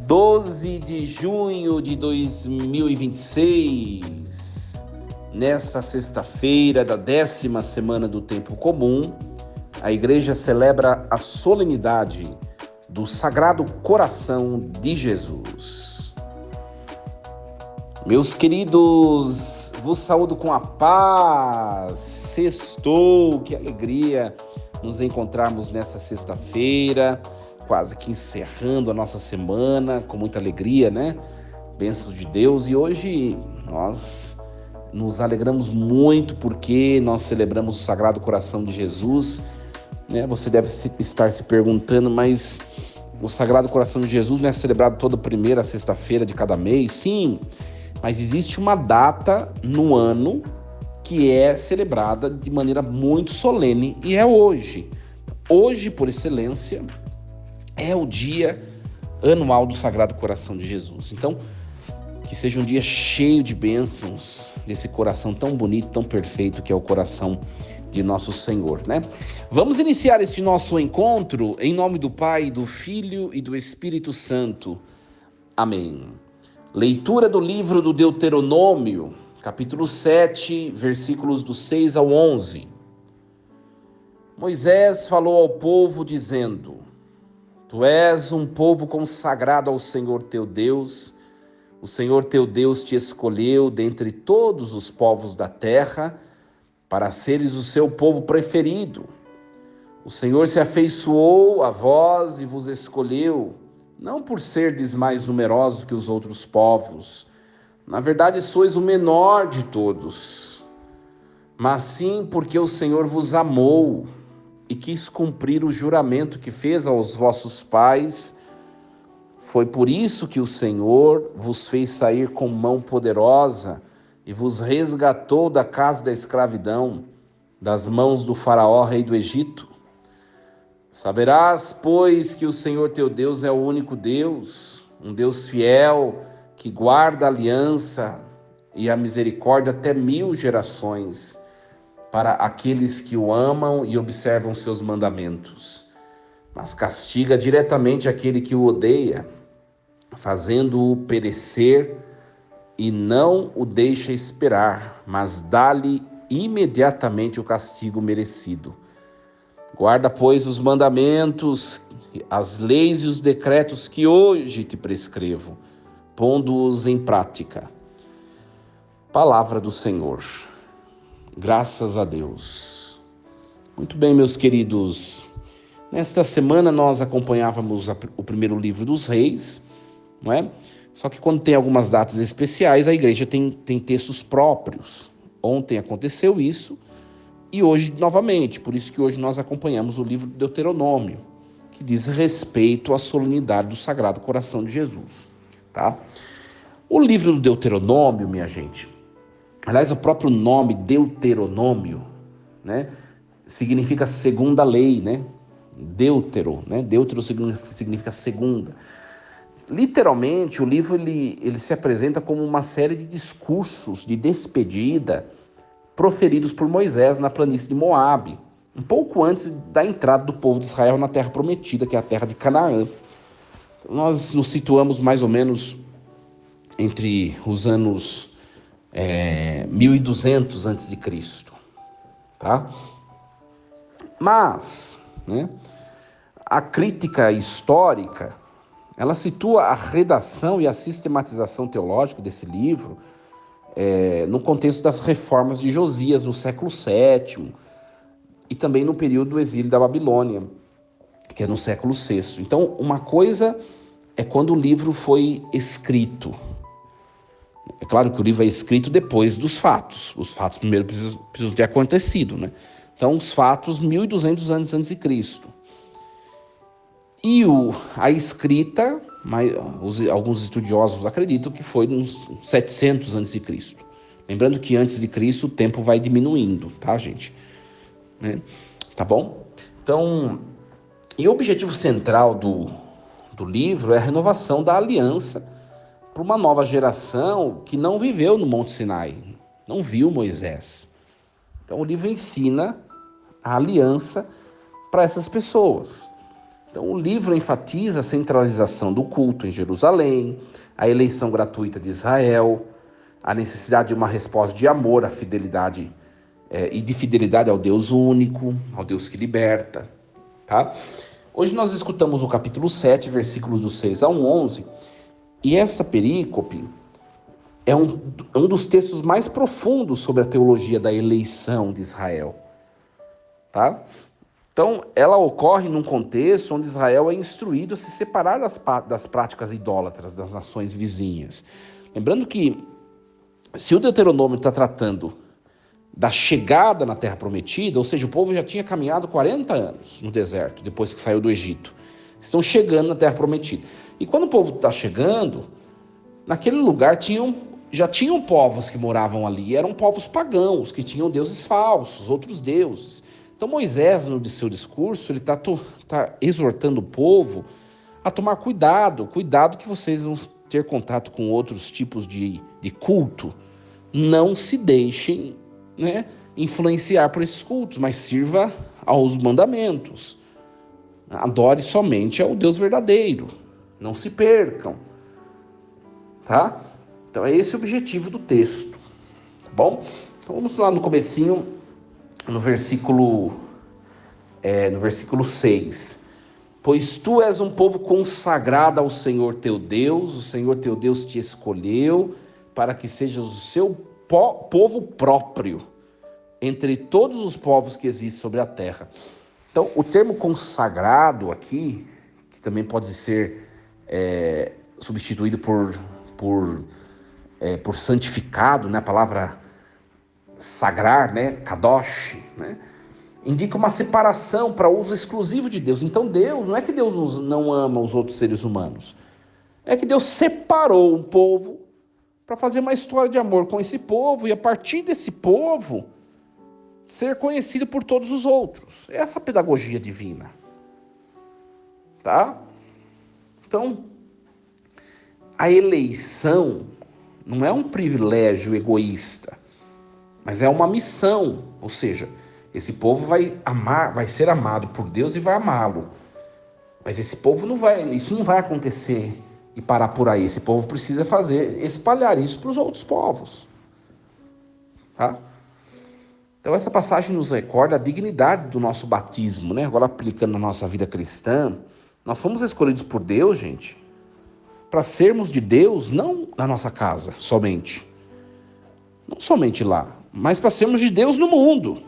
12 de junho de 2026, nesta sexta-feira da 10ª semana do Tempo Comum, a Igreja celebra a solenidade do Sagrado Coração de Jesus. Meus queridos, vos saúdo com a paz. Sextou, que alegria nos encontrarmos nessa sexta-feira, quase que encerrando a nossa semana, com muita alegria, né? Bênçãos de Deus. E hoje nós nos alegramos muito porque nós celebramos o Sagrado Coração de Jesus, né? Você deve estar se perguntando, mas o Sagrado Coração de Jesus não é celebrado toda primeira sexta-feira de cada mês? Sim, mas existe uma data no ano que é celebrada de maneira muito solene e é hoje. Hoje, por excelência, é o dia anual do Sagrado Coração de Jesus. Então, que seja um dia cheio de bênçãos desse coração tão bonito, tão perfeito que é o coração de nosso Senhor, né? Vamos iniciar este nosso encontro em nome do Pai, do Filho e do Espírito Santo. Amém. Leitura do livro do Deuteronômio, capítulo 7, versículos do 6 ao 11. Moisés falou ao povo dizendo: Tu és um povo consagrado ao Senhor teu Deus. O Senhor teu Deus te escolheu dentre todos os povos da terra para seres o seu povo preferido. O Senhor se afeiçoou a vós e vos escolheu, não por serdes mais numerosos que os outros povos. Na verdade, sois o menor de todos, mas sim porque o Senhor vos amou e quis cumprir o juramento que fez aos vossos pais. Foi por isso que o Senhor vos fez sair com mão poderosa e vos resgatou da casa da escravidão, das mãos do faraó, rei do Egito. Saberás, pois, que o Senhor teu Deus é o único Deus, um Deus fiel, que guarda a aliança e a misericórdia até 1000 gerações, para aqueles que o amam e observam seus mandamentos. Mas castiga diretamente aquele que o odeia, fazendo-o perecer, e não o deixa esperar, mas dá-lhe imediatamente o castigo merecido. Guarda, pois, os mandamentos, as leis e os decretos que hoje te prescrevo, pondo-os em prática. Palavra do Senhor. Graças a Deus. Muito bem, meus queridos. Nesta semana nós acompanhávamos o primeiro livro dos Reis, não é? Só que quando tem algumas datas especiais, a igreja tem textos próprios. Ontem aconteceu isso e hoje novamente. Por isso que hoje nós acompanhamos o livro do Deuteronômio, que diz respeito à solenidade do Sagrado Coração de Jesus, tá? O livro do Deuteronômio, minha gente, aliás, o próprio nome Deuteronômio, né, significa segunda lei, né? Deutero, né? Deutero significa segunda. Literalmente, o livro ele se apresenta como uma série de discursos de despedida proferidos por Moisés na planície de Moabe, um pouco antes da entrada do povo de Israel na terra prometida, que é a terra de Canaã. Então, nós nos situamos mais ou menos entre os anos 1200 a.C., tá? Mas, né, a crítica histórica, ela situa a redação e a sistematização teológica desse livro no contexto das reformas de Josias no século VII e também no período do exílio da Babilônia, que é no século VI. Então, uma coisa é quando o livro foi escrito. É claro que o livro é escrito depois dos fatos. Os fatos primeiro precisam ter acontecido, né? Então, os fatos 1200 anos antes de Cristo. E a escrita, alguns estudiosos acreditam que foi nos 700 a.C. Lembrando que antes de Cristo o tempo vai diminuindo, tá, gente? Né? Tá bom? Então, e o objetivo central do livro é a renovação da aliança para uma nova geração que não viveu no Monte Sinai, não viu Moisés. Então, o livro ensina a aliança para essas pessoas. Então, o livro enfatiza a centralização do culto em Jerusalém, a eleição gratuita de Israel, a necessidade de uma resposta de amor, à fidelidade e de fidelidade ao Deus único, ao Deus que liberta. Tá? Hoje nós escutamos o capítulo 7, versículos do 6 ao 11, e essa perícope é um dos textos mais profundos sobre a teologia da eleição de Israel. Tá? Então, ela ocorre num contexto onde Israel é instruído a se separar das práticas idólatras das nações vizinhas. Lembrando que, se o Deuteronômio está tratando da chegada na Terra Prometida, ou seja, o povo já tinha caminhado 40 anos no deserto, depois que saiu do Egito. Estão chegando na Terra Prometida. E quando o povo está chegando, naquele lugar já tinham povos que moravam ali, eram povos pagãos, que tinham deuses falsos, outros deuses. Então Moisés, no seu discurso, ele está exortando o povo a tomar cuidado que vocês vão ter contato com outros tipos de culto. Não se deixem, influenciar por esses cultos, mas sirva aos mandamentos. Adore somente ao Deus verdadeiro. Não se percam. Tá? Então é esse o objetivo do texto. Tá bom? Então vamos lá no comecinho, no versículo 6. Pois tu és um povo consagrado ao Senhor teu Deus, o Senhor teu Deus te escolheu para que sejas o seu povo próprio entre todos os povos que existem sobre a terra. Então, o termo consagrado aqui, que também pode ser substituído por santificado, a palavra sagrar, kadosh, indica uma separação para uso exclusivo de Deus. Então Deus, não é que Deus não ama os outros seres humanos, é que Deus separou um povo para fazer uma história de amor com esse povo e a partir desse povo ser conhecido por todos os outros. Essa é a pedagogia divina. Tá? Então, a eleição não é um privilégio egoísta, mas é uma missão, ou seja, esse povo vai ser amado por Deus e vai amá-lo. Mas esse povo isso não vai acontecer e parar por aí. Esse povo precisa espalhar isso para os outros povos. Tá? Então essa passagem nos recorda a dignidade do nosso batismo, Agora aplicando na nossa vida cristã, nós fomos escolhidos por Deus, gente, para sermos de Deus, não na nossa casa somente. Não somente lá, mas para sermos de Deus no mundo.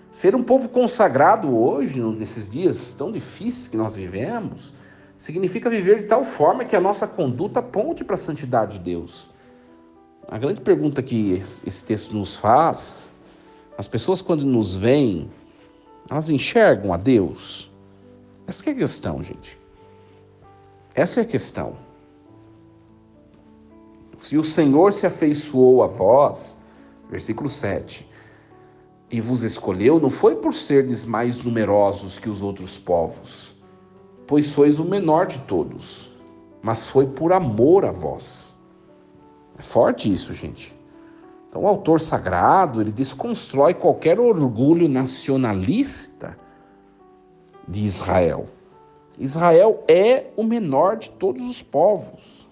Ser um povo consagrado hoje, nesses dias tão difíceis que nós vivemos, significa viver de tal forma que a nossa conduta aponte para a santidade de Deus. A grande pergunta que esse texto nos faz, as pessoas quando nos veem, elas enxergam a Deus? Essa é a questão, gente. Essa é a questão. Se o Senhor se afeiçoou a vós, versículo 7, e vos escolheu, não foi por serdes mais numerosos que os outros povos, pois sois o menor de todos, mas foi por amor a vós. É forte isso, gente. Então o autor sagrado, ele desconstrói qualquer orgulho nacionalista de Israel. Israel é o menor de todos os povos.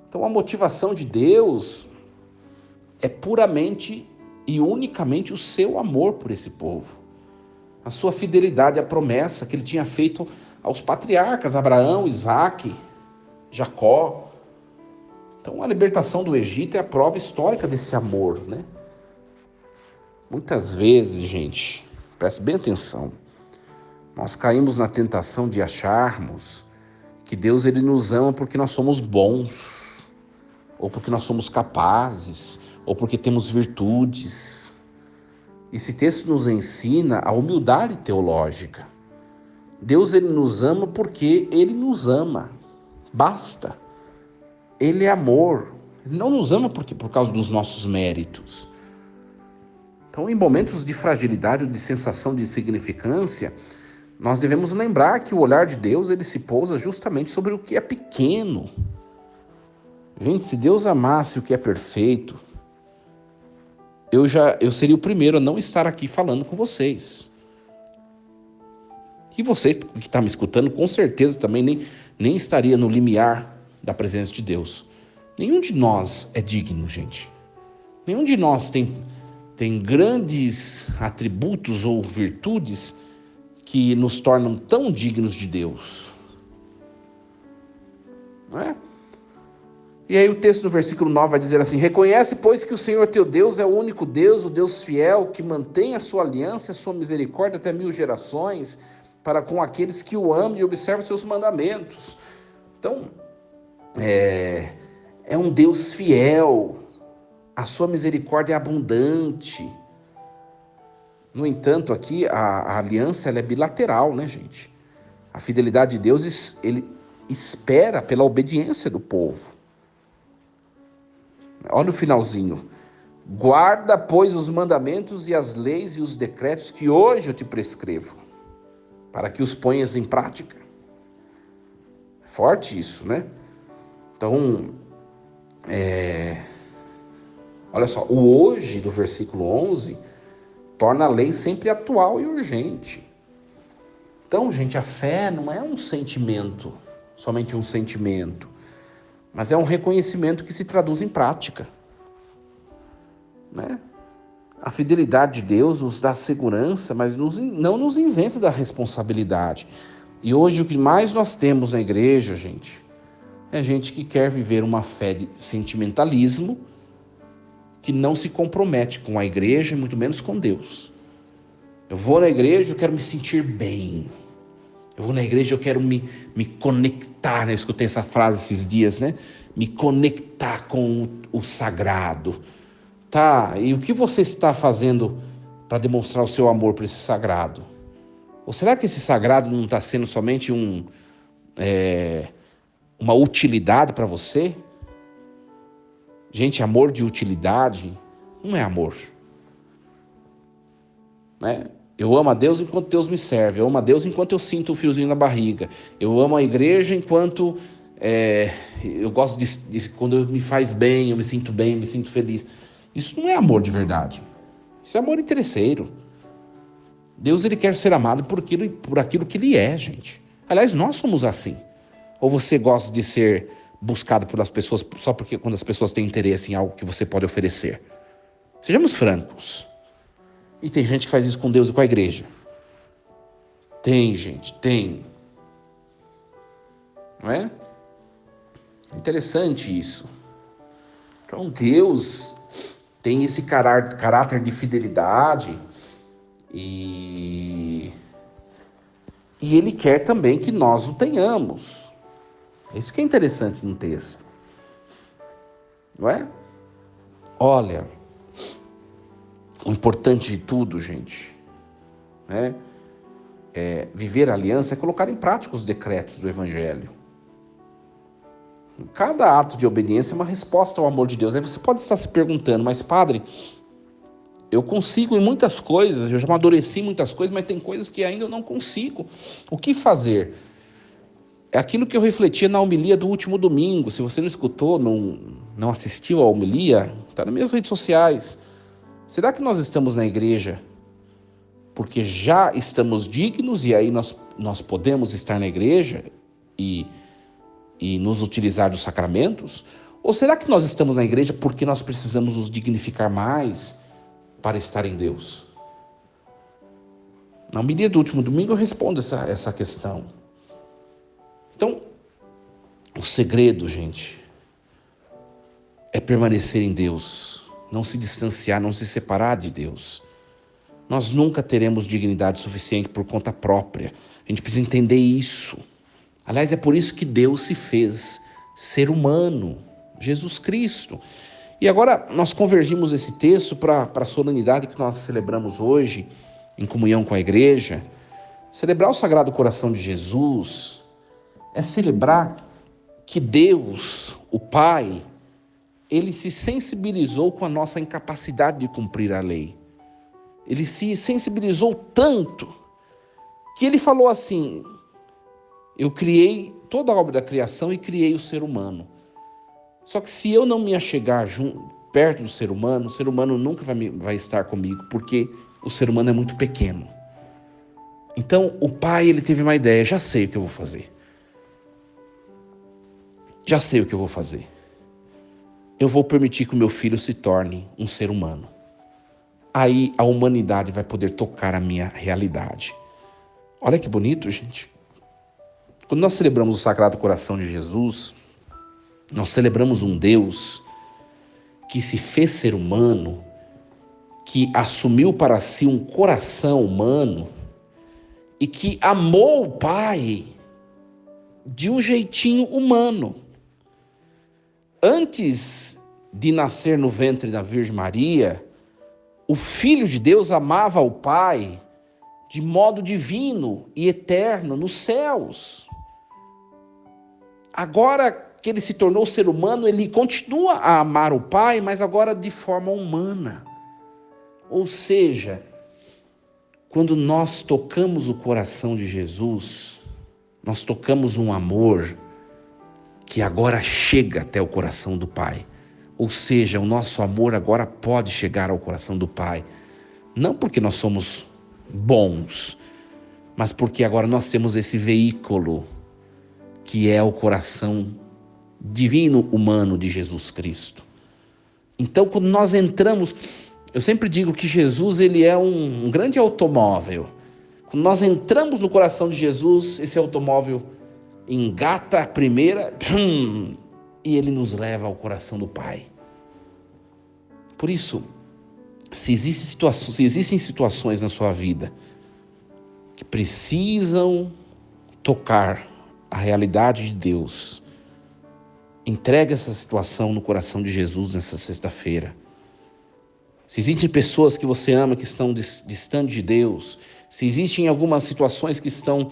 Então a motivação de Deus é puramente e unicamente o seu amor por esse povo. A sua fidelidade à promessa que ele tinha feito aos patriarcas, Abraão, Isaque, Jacó. Então a libertação do Egito é a prova histórica desse amor, Muitas vezes, gente, preste bem atenção, nós caímos na tentação de acharmos que Deus ele nos ama porque nós somos bons, ou porque nós somos capazes, ou porque temos virtudes. Esse texto nos ensina a humildade teológica. Deus ele nos ama porque ele nos ama. Basta. Ele é amor. Ele não nos ama por causa dos nossos méritos. Então, em momentos de fragilidade ou de sensação de insignificância, nós devemos lembrar que o olhar de Deus ele se pousa justamente sobre o que é pequeno. Gente, se Deus amasse o que é perfeito, eu seria o primeiro a não estar aqui falando com vocês. E você que está me escutando, com certeza também nem estaria no limiar da presença de Deus. Nenhum de nós é digno, gente. Nenhum de nós tem grandes atributos ou virtudes que nos tornam tão dignos de Deus. Não é? E aí o texto do versículo 9 vai dizer assim: reconhece, pois, que o Senhor teu Deus é o único Deus, o Deus fiel, que mantém a sua aliança e a sua misericórdia até 1000 gerações, para com aqueles que o amam e observam seus mandamentos. Então, é um Deus fiel, a sua misericórdia é abundante. No entanto, aqui a aliança ela é bilateral, né, gente? A fidelidade de Deus, ele espera pela obediência do povo. Olha o finalzinho. Guarda, pois, os mandamentos e as leis e os decretos que hoje eu te prescrevo, para que os ponhas em prática. É forte isso, né? Então, olha só, o hoje do versículo 11 torna a lei sempre atual e urgente. Então, gente, a fé não é um sentimento, somente um sentimento, mas é um reconhecimento que se traduz em prática, né? A fidelidade de Deus nos dá segurança, mas não nos isenta da responsabilidade. E hoje o que mais nós temos na igreja, gente, é gente que quer viver uma fé de sentimentalismo, que não se compromete com a igreja, muito menos com Deus. Eu vou na igreja, eu quero me sentir bem. Eu vou na igreja, eu quero me conectar, né? Eu escutei essa frase esses dias, né? Me conectar com o sagrado. Tá, e o que você está fazendo para demonstrar o seu amor por esse sagrado? Ou será que esse sagrado não está sendo somente uma utilidade para você? Gente, amor de utilidade não é amor, né? Eu amo a Deus enquanto Deus me serve. Eu amo a Deus enquanto eu sinto um friozinho na barriga. Eu amo a igreja enquanto eu gosto quando me faz bem, eu me sinto bem, me sinto feliz. Isso não é amor de verdade. Isso é amor interesseiro. Deus, ele quer ser amado por aquilo que ele é, gente. Aliás, nós somos assim. Ou você gosta de ser buscado pelas pessoas só porque quando as pessoas têm interesse em algo que você pode oferecer? Sejamos francos. E tem gente que faz isso com Deus e com a igreja. Tem, gente, tem. Não é? Interessante isso. Então Deus tem esse caráter de fidelidade e Ele quer também que nós o tenhamos. Isso que é interessante no texto. Não é? Olha, o importante de tudo, gente, né, viver a aliança é colocar em prática os decretos do Evangelho. Cada ato de obediência é uma resposta ao amor de Deus. Aí você pode estar se perguntando, mas padre, eu consigo em muitas coisas, eu já amadureci em muitas coisas, mas tem coisas que ainda eu não consigo. O que fazer? É aquilo que eu refletia na homilia do último domingo. Se você não escutou, não assistiu à homilia, está nas minhas redes sociais. Será que nós estamos na igreja porque já estamos dignos e aí nós podemos estar na igreja e nos utilizar dos sacramentos? Ou será que nós estamos na igreja porque nós precisamos nos dignificar mais para estar em Deus? Na homilia do último domingo eu respondo essa questão. Então, o segredo, gente, é permanecer em Deus, não se distanciar, não se separar de Deus. Nós nunca teremos dignidade suficiente por conta própria. A gente precisa entender isso. Aliás, é por isso que Deus se fez ser humano, Jesus Cristo. E agora nós convergimos esse texto para a solenidade que nós celebramos hoje, em comunhão com a igreja. Celebrar o Sagrado Coração de Jesus é celebrar que Deus, o Pai, ele se sensibilizou com a nossa incapacidade de cumprir a lei. Ele se sensibilizou tanto que ele falou assim: eu criei toda a obra da criação e criei o ser humano. Só que se eu não me achegar perto do ser humano nunca vai estar comigo, porque o ser humano é muito pequeno. Então o pai, ele teve uma ideia: já sei o que eu vou fazer. Já sei o que eu vou fazer. Eu vou permitir que o meu filho se torne um ser humano. Aí a humanidade vai poder tocar a minha realidade. Olha que bonito, gente. Quando nós celebramos o Sagrado Coração de Jesus, nós celebramos um Deus que se fez ser humano, que assumiu para si um coração humano e que amou o Pai de um jeitinho humano. Antes de nascer no ventre da Virgem Maria, o Filho de Deus amava o Pai de modo divino e eterno nos céus. Agora que ele se tornou ser humano, ele continua a amar o Pai, mas agora de forma humana. Ou seja, quando nós tocamos o coração de Jesus, nós tocamos um amor que agora chega até o coração do Pai. Ou seja, o nosso amor agora pode chegar ao coração do Pai. Não porque nós somos bons, mas porque agora nós temos esse veículo que é o coração divino humano de Jesus Cristo. Então, quando nós entramos, eu sempre digo que Jesus, ele é um grande automóvel. Quando nós entramos no coração de Jesus, esse automóvel engata a primeira e ele nos leva ao coração do Pai. Por isso, se existem situações na sua vida que precisam tocar a realidade de Deus, entregue essa situação no coração de Jesus nessa sexta-feira. Se existem pessoas que você ama que estão distantes de Deus, se existem algumas situações que estão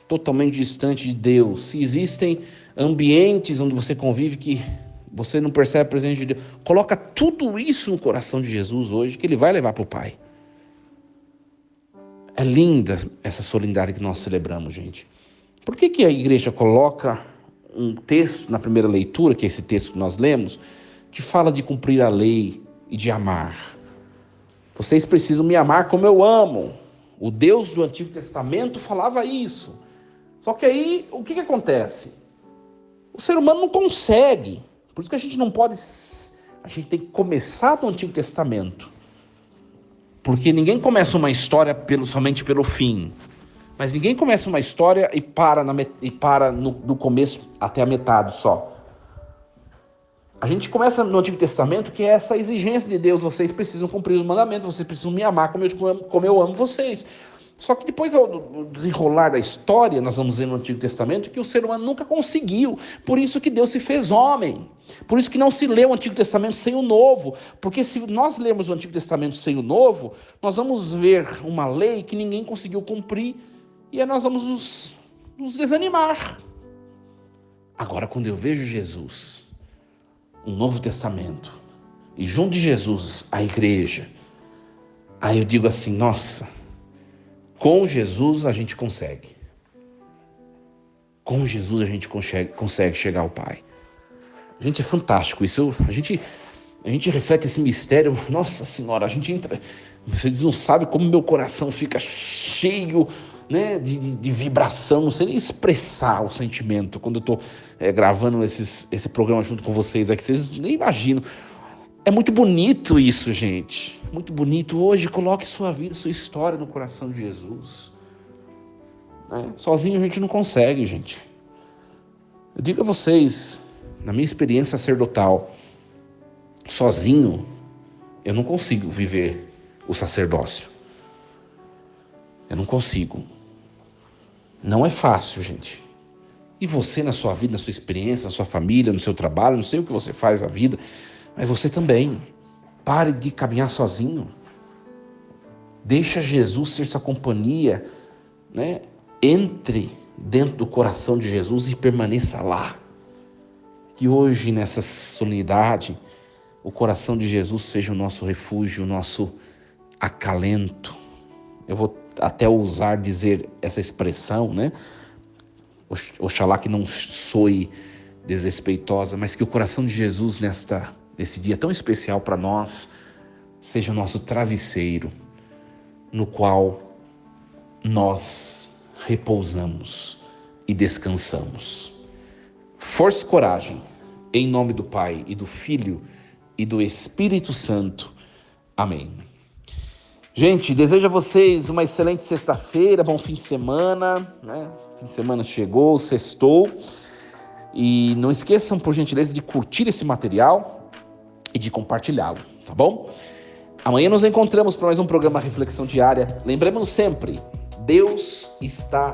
totalmente distantes de Deus, se existem ambientes onde você convive que você não percebe a presença de Deus, coloca tudo isso no coração de Jesus hoje, que Ele vai levar para o Pai. É linda essa solenidade que nós celebramos, gente. Por que a igreja coloca um texto na primeira leitura, que é esse texto que nós lemos, que fala de cumprir a lei e de amar? Vocês precisam me amar como eu amo. O Deus do Antigo Testamento falava isso. Só que aí, o que acontece? O ser humano não consegue. Por isso que a gente não pode... A gente tem que começar no Antigo Testamento. Porque ninguém começa uma história somente pelo fim. Mas ninguém começa uma história e para no começo até a metade só. A gente começa no Antigo Testamento, que é essa exigência de Deus: vocês precisam cumprir os mandamentos, vocês precisam me amar como eu amo vocês. Só que depois, ao desenrolar da história, nós vamos ver no Antigo Testamento que o ser humano nunca conseguiu. Por isso que Deus se fez homem. Por isso que não se lê o Antigo Testamento sem o Novo. Porque se nós lermos o Antigo Testamento sem o Novo, nós vamos ver uma lei que ninguém conseguiu cumprir. E aí nós vamos nos desanimar. Agora, quando eu vejo Jesus, um Novo Testamento, e junto de Jesus, a igreja, aí eu digo assim: nossa, com Jesus a gente consegue. Com Jesus a gente consegue chegar ao Pai. Gente, é fantástico isso. A gente reflete esse mistério. Nossa Senhora, a gente entra... Vocês não sabem como meu coração fica cheio, né, de vibração. Não sei nem expressar o sentimento quando eu estou gravando esse programa junto com vocês aqui. Vocês nem imaginam. É muito bonito isso, gente. Muito bonito. Hoje, coloque sua vida, sua história no coração de Jesus. Sozinho a gente não consegue, gente. Eu digo a vocês, na minha experiência sacerdotal, sozinho eu não consigo viver o sacerdócio. Eu não consigo. Não é fácil, gente. E você, na sua vida, na sua experiência, na sua família, no seu trabalho, não sei o que você faz na vida, mas você também. Pare de caminhar sozinho. Deixa Jesus ser sua companhia, né? Entre dentro do coração de Jesus e permaneça lá. Que hoje, nessa solenidade, o coração de Jesus seja o nosso refúgio, o nosso acalento. Eu vou até ousar dizer essa expressão, né? Oxalá que não soe desrespeitosa, mas que o coração de Jesus nesse dia tão especial para nós seja o nosso travesseiro, no qual nós repousamos e descansamos. Força e coragem, em nome do Pai e do Filho e do Espírito Santo. Amém. Gente, desejo a vocês uma excelente sexta-feira, bom fim de semana, né? Fim de semana chegou, sextou. E não esqueçam, por gentileza, de curtir esse material e de compartilhá-lo, tá bom? Amanhã nos encontramos para mais um programa Reflexão Diária. Lembremos sempre, Deus está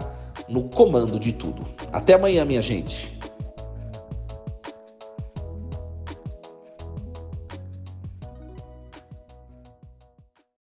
no comando de tudo. Até amanhã, minha gente.